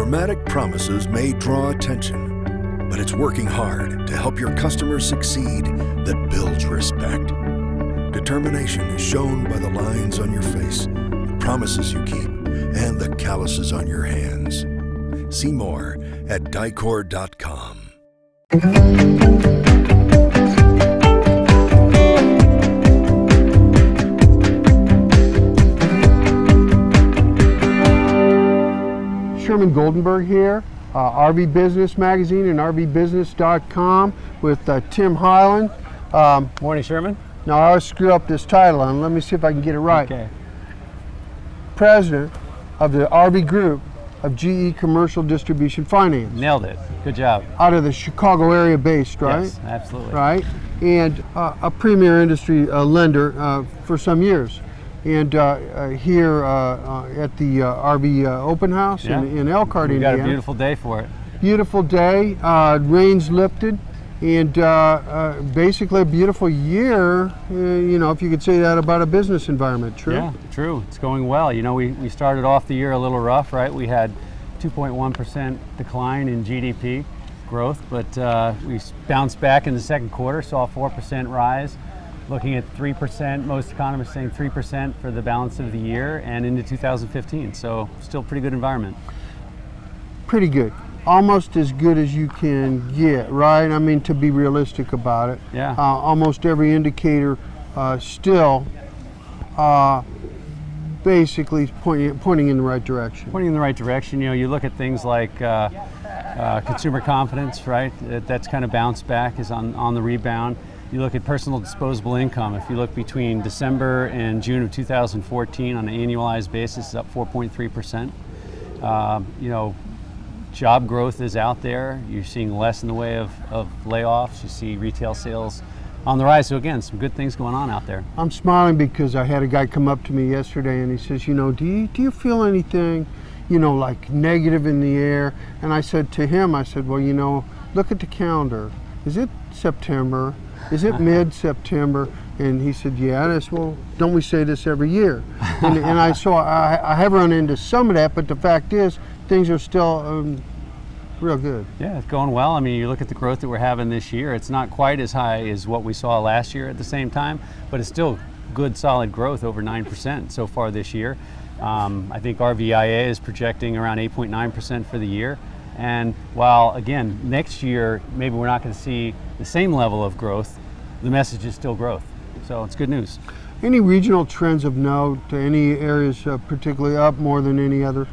Dramatic promises may draw attention, but it's working hard to help your customers succeed that builds respect. Determination is shown by the lines on your face, the promises you keep, and the calluses on your hands. See more at Dicor.com. Sherman Goldenberg here, RV Business Magazine and RVBusiness.com with Tim Hyland. Morning, Sherman. Now I always screw up this title, and let me see if I can get it right. Okay. President of the RV Group of GE Commercial Distribution Finance. Nailed it. Good job. Out of the Chicago area based, right? Yes, absolutely. Right, and a premier industry lender for some years. And here at the RV Open House in Elkhart, We've Indiana. got a beautiful day for it. Beautiful day, rains lifted, and basically a beautiful year, you know, if you could say that about a business environment, true? Yeah, true. It's going well. You know, we started off the year a little rough, right? We had 2.1% decline in GDP growth, but we bounced back in the second quarter, saw a 4% rise. Looking at 3%, most economists saying 3% for the balance of the year and into 2015. So still pretty good environment. Pretty good. Almost as good as you can get, right? I mean, to be realistic about it. Yeah. Almost every indicator still basically pointing in the right direction. Pointing in the right direction. You know, you look at things like consumer confidence, right? That's kind of bounced back, is on the rebound. You look at personal disposable income. If you look between December and June of 2014 on an annualized basis, it's up 4.3%. You know, job growth is out there. You're seeing less in the way of layoffs. You see retail sales on the rise. So again, some good things going on out there. I'm smiling because I had a guy come up to me yesterday and he says, you know, do you feel anything, you know, like negative in the air? And I said to him, I said, well, you know, look at the calendar. Is it September? Is it mid-September? And he said, yeah. And I said, well, don't we say this every year? And I have run into some of that, but the fact is, things are still real good. Yeah, it's going well. I mean, you look at the growth that we're having this year, it's not quite as high as what we saw last year at the same time, but it's still good, solid growth, over 9% so far this year. I think RVIA is projecting around 8.9% for the year. And while, again, next year, maybe we're not going to see the same level of growth, the message is still growth. So it's good news. Any regional trends of note? Any areas particularly up more than any other?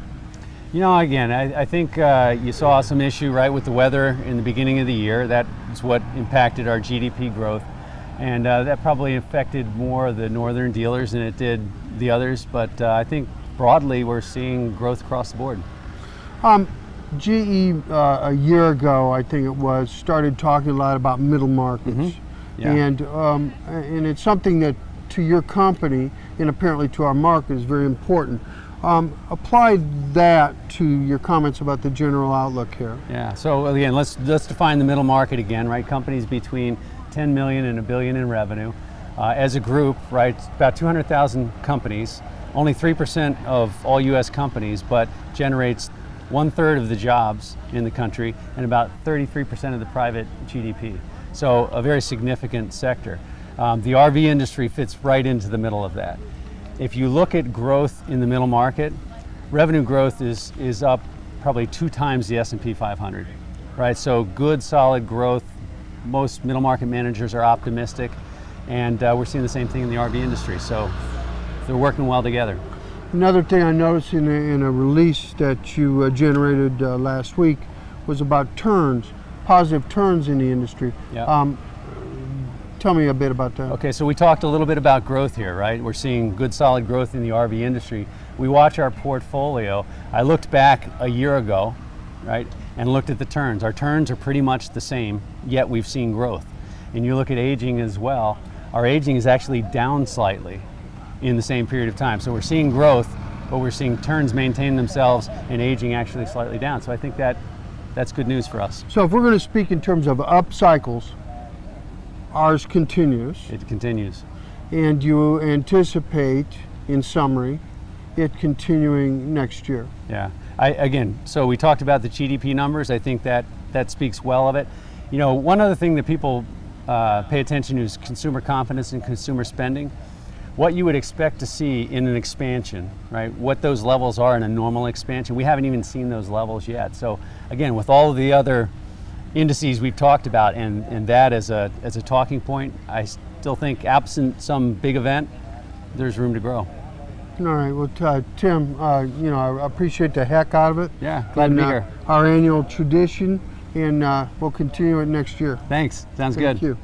You know, again, I think you saw some issue, right, with the weather in the beginning of the year. That is what impacted our GDP growth. And that probably affected more the northern dealers than it did the others. But I think broadly, we're seeing growth across the board. GE a year ago, I think it was, started talking a lot about middle markets. Mm-hmm. Yeah. And it's something that to your company and apparently to our market is very important. Apply that to your comments about the general outlook here. Yeah, so again, let's define the middle market again, right? Companies between 10 million and $1 billion in revenue. As a group, right, about 200,000 companies, only 3% of all US companies, but generates 1/3 of the jobs in the country and about 33% of the private GDP. So a very significant sector. The RV industry fits right into the middle of that. If you look at growth in the middle market, revenue growth is up probably 2 times the S&P 500, right? So good, solid growth. Most middle market managers are optimistic, and we're seeing the same thing in the RV industry. So they're working well together. Another thing I noticed in a release that you generated last week was about turns, positive turns in the industry. Yeah. Tell me a bit about that. Okay, so we talked a little bit about growth here, right? We're seeing good, solid growth in the RV industry. We watch our portfolio. I looked back a year ago, right, and looked at the turns. Our turns are pretty much the same, yet we've seen growth. And you look at aging as well. Our aging is actually down slightly in the same period of time. So we're seeing growth, but we're seeing turns maintain themselves and aging actually slightly down. So I think that's good news for us. So if we're going to speak in terms of up cycles, ours continues. It continues. And you anticipate, in summary, it continuing next year. Yeah. Again, so we talked about the GDP numbers. I think that speaks well of it. You know, one other thing that people pay attention to is consumer confidence and consumer spending. What you would expect to see in an expansion, right? What those levels are in a normal expansion. We haven't even seen those levels yet. So again, with all of the other indices we've talked about and that as a talking point, I still think absent some big event, there's room to grow. All right, well, Tim, you know, I appreciate the heck out of it. Yeah, glad to be here. Our annual tradition, and we'll continue it next year. Thanks, sounds good. Thank you.